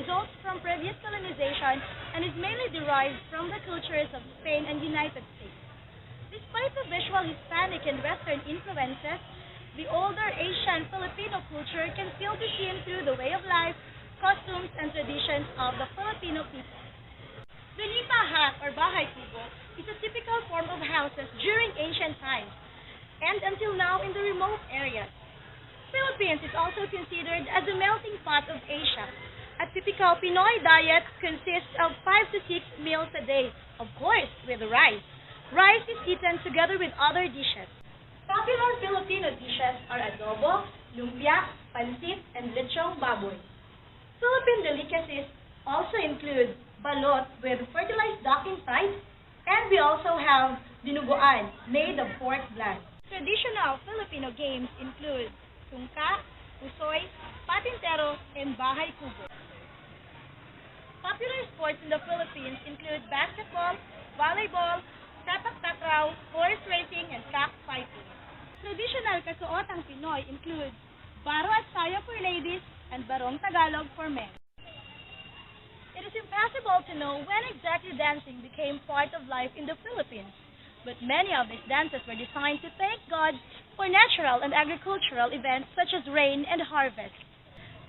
results from previous colonization and is mainly derived from the cultures of Spain and United States. Despite the visual Hispanic and Western influences, the older Asian Filipino culture can still be seen through the way of life, costumes, and traditions of the Filipino people. The nipa hut or bahay kubo is a typical form of houses during ancient times and until now in the remote areas. Philippines is also considered as a melting pot of Asia. A typical Pinoy diet consists of 5 to 6 meals a day, of course with rice. Rice is eaten together with other dishes. Popular Filipino dishes are adobo, lumpia, pancit, and lechong baboy. Philippine delicacies also include balot with fertilized duck inside, and we also have dinuguan made of pork blood. Traditional Filipino games include tungka, pusoy, patintero, and bahay kubo. Popular sports in the Philippines include basketball, volleyball, sepak takraw, horse racing, and cockfighting. Traditional kasuotang Pinoy include baro at saya for ladies and barong Tagalog for men. It is impossible to know when exactly dancing became part of life in the Philippines, but many of these dances were designed to thank God for natural and agricultural events such as rain and harvest.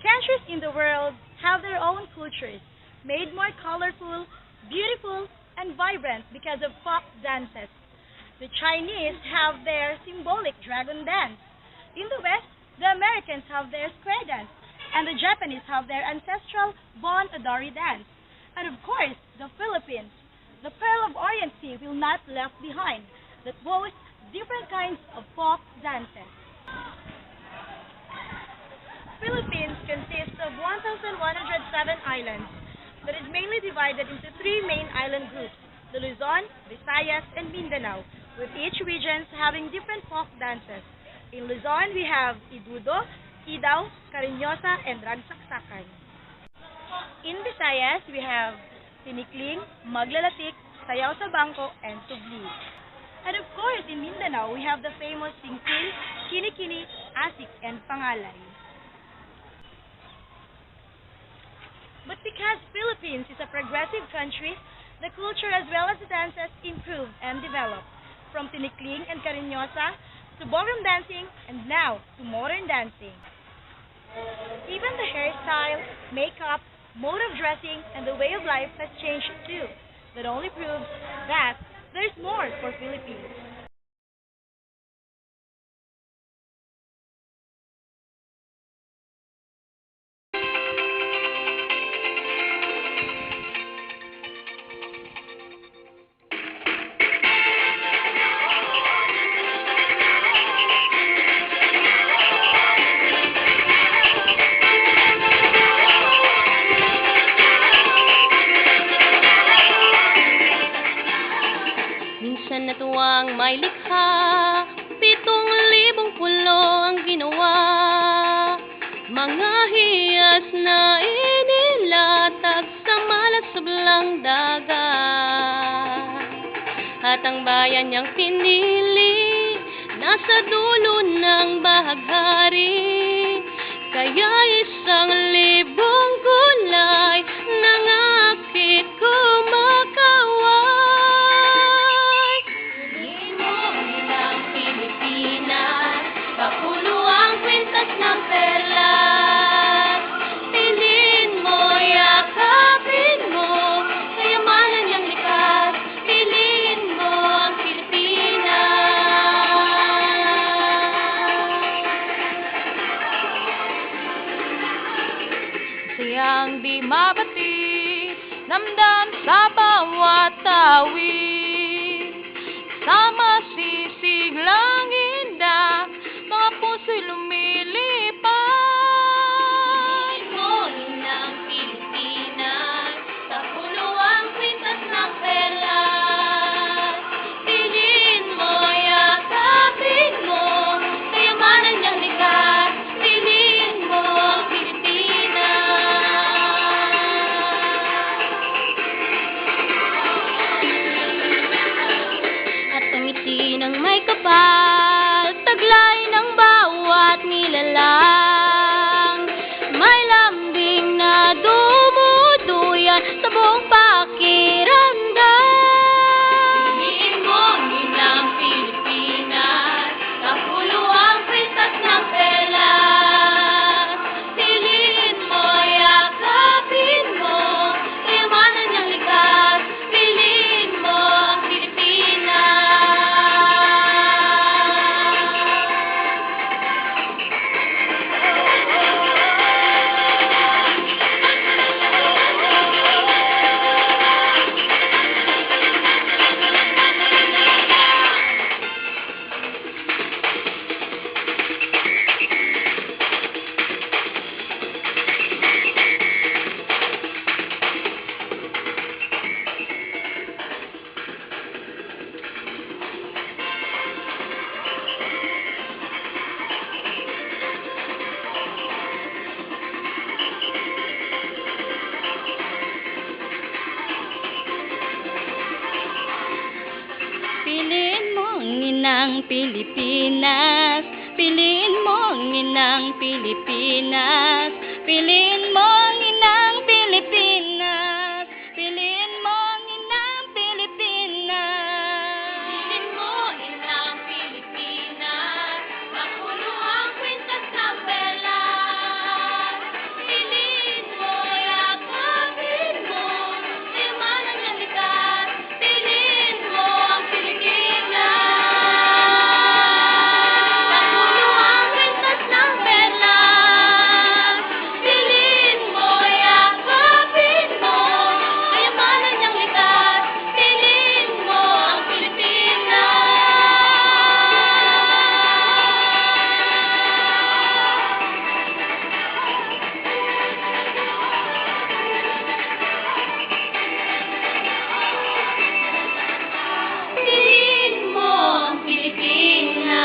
Countries in the world have their own cultures, made more colorful, beautiful, and vibrant because of folk dances. The Chinese have their symbolic dragon dance. In the West, the Americans have their square dance, and the Japanese have their ancestral Bon Odori dance. And of course, the Philippines, the Pearl of Orient Sea, will not be left behind, that boasts different kinds of folk dances. Philippines consists of 1,107 islands, but is mainly divided into 3 main island groups, the Luzon, Visayas, and Mindanao, with each region having different folk dances. In Luzon, we have Idudo, Idaw, Cariñosa, and Ragsaksakan. In Visayas, we have Tinikling, Maglalatik, Sayaw sa Bangko, and Tubli. And of course, in Mindanao, we have the famous Singking, Kinikini, Asik, and Pangalay. But because Philippines is a progressive country, the culture as well as the dances improved and developed, from Tinikling and Cariñosa to ballroom dancing and now to modern dancing. Even the hairstyle, makeup, mode of dressing, and the way of life has changed too. That only proves that there's more for Philippines. Minsan natuwang may likha, 7,000 pulo ang ginawa. Mga hiyas na inilatag sa malat sublang dagat. At ang bayan niyang pinili, nasa dulo ng bahaghari. Kaya 1,000 gulay nangakit kumakaway. Piliin mo bilang Pilipinas, kapuluang kwintas ng perlas. Piliin mo, yakapin mo, kayamanan niyang likas. Piliin mo ang Pilipinas. Sayang di mabatid, damdam sa bawat tawid. Sama sisig lang inda, mga puso'y lumilipad. Piliin mo ng Pilipinas, sa puluang kwintas ng perlas. Piliin mo, yakapin mo, kayamanan niyang likas. Piliin mo ang Pilipinas. At ang ngiti ng may kapal, inang Pilipinas. Piliin mo ang inang Pilipinas. Piliin mo ang inang Pilipinas. Piliin mo ang inang Pilipinas. Piliin mo inang Pilipinas. Mapuno ang kwintas ng belas. Piliin mo, yakapin mo, limanan ng likas. Piliin mo ang Pilipinas. Mapuno ang kwintas ng belas. Piliin mo, yakapin mo, limanan ng likas. Piliin mo ang Pilipinas. Piliin mo ang Pilipinas.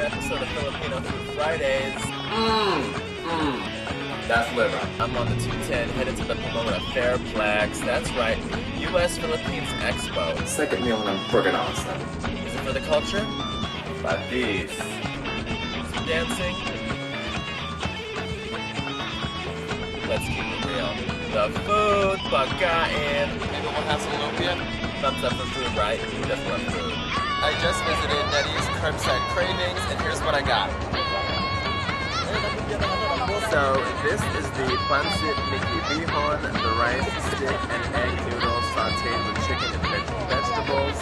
Episode of Filipino Food Fridays. That's liver. I'm on the 210 headed to the Pomona Fairplex. That's right, U.S. Philippines Expo. Second meal ng Purganasa. Is it for the culture? Patis. Some dancing? Let's keep it real. The food, pagkain. Maybe we'll have some lumpia? Thumbs up for food, right? Who doesn't love food? I just visited Nettie's Curbside Cravings, and here's what I got. So, this is the pancit Mickey Bihon, the rice stick and egg noodles sauteed with chicken and vegetables.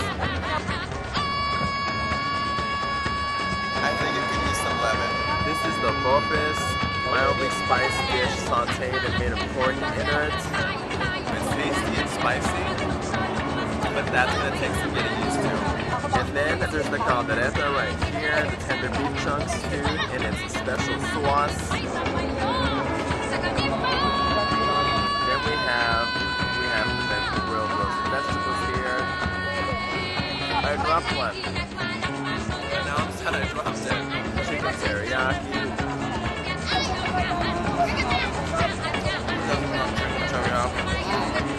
I think it could use some lemon. This is the bopis, mildly spiced dish sauteed and made of pork innards. It's tasty and spicy, but that's going to take some getting used to. And then there's the caldereta right here, the tender beef chunks stewed in its special sauce. Then we have the grilled roasted vegetables here. I dropped one. And now I'm sad I dropped it. Chicken teriyaki.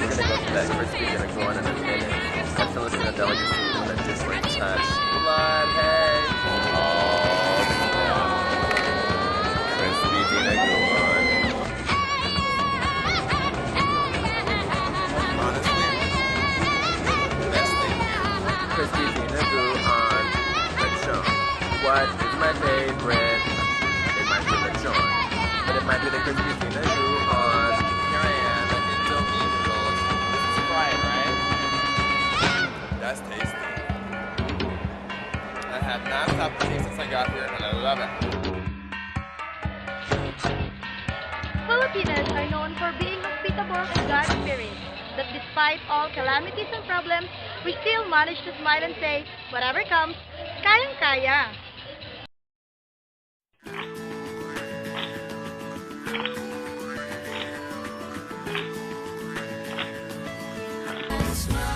We're gonna go to that crispy, gonna go on in a minute. I feel it's a delicacy with a different touch. Blood, hey! Oh, crispy vinagon. Honestly, best thing here. Crispy vinagon on lechon. What is my favorite? It might be lechon, but it might be the crispy vinagon on. Here I am at Indomie noodles. This is fried, right? That's tasty. I have not stopped eating since I got here, and I love it. Filipinos are known for being hospitable and God-fearing. That despite all calamities and problems, we still manage to smile and say, whatever comes, kayang-kaya.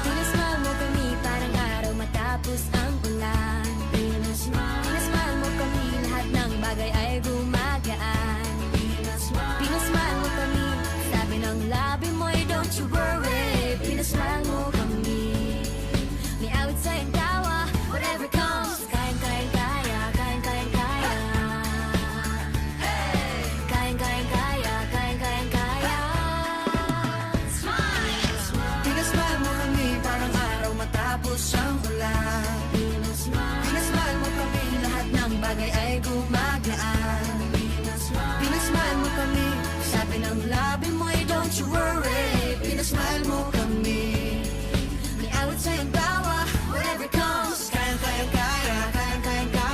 Pinasmile mo kami parang araw matapos ang ulan. Pinasmile mo kami, lahat ng bagay ay gumagaan. Pinasmile mo kami, sabi ng labi mo'y don't you worry. Pinasmile mo kami, may awit sa'yong tawa, whatever comes, kayang-kaya. Kayang-kaya. Pinasmile mo kami parang araw matapos ang ulan. Pinasmile mo kami, lahat ng bagay ay gumagaan. Pinasmile mo kami, sabi ng labi mo'y don't you worry. Pinasmile mo kami, may awit sa'yong tawa, whatever comes, kayang-kaya. Kayang-kaya.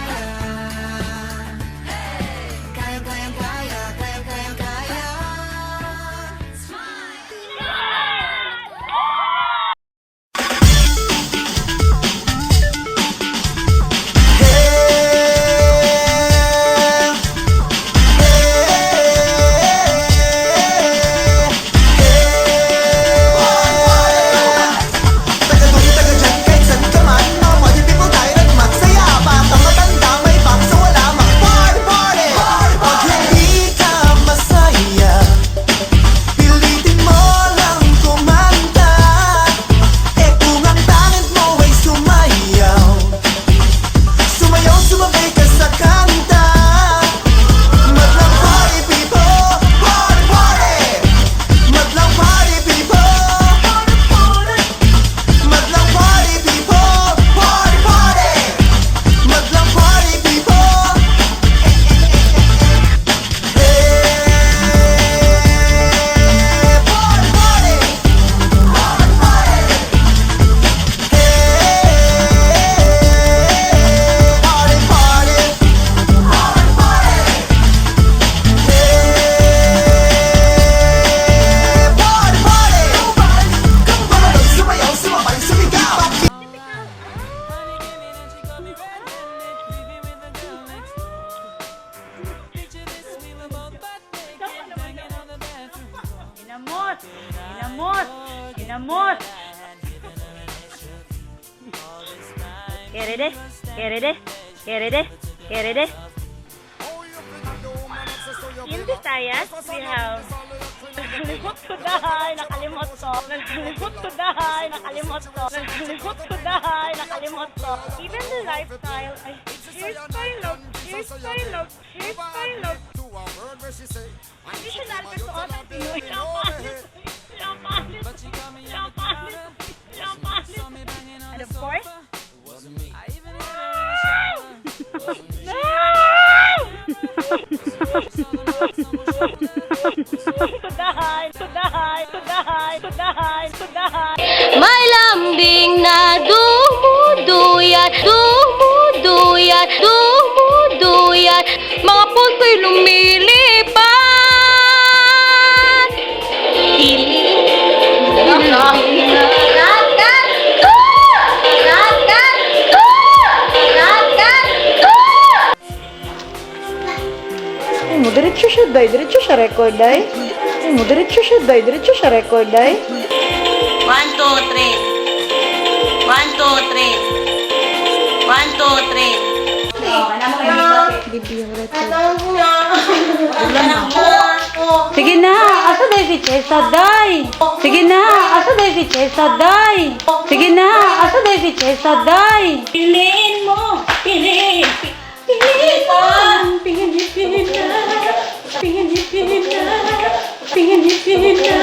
Ginamos! Kerede. In Visayas, we have nakalimot ko. Even the lifestyle, hairstyle. Traditional kasuot ng Pinoy. And of course, May lambing na dumuduyat, mga puso'y lumilipat. Diretso siya record ay. Diretso siya record ay. 1, 2, 3. 1, 2, 3. Okay, naman kayo dito. Bibi yung record. Sige na, asa day si Chesa, day? Sige na, asa day si Chesa, day? Sige na, asa day si Chesa, day? Piliin mo! Piliin! Piliin mo! Pingin-ipin na, pingin-ipin na, pingin-ipin na.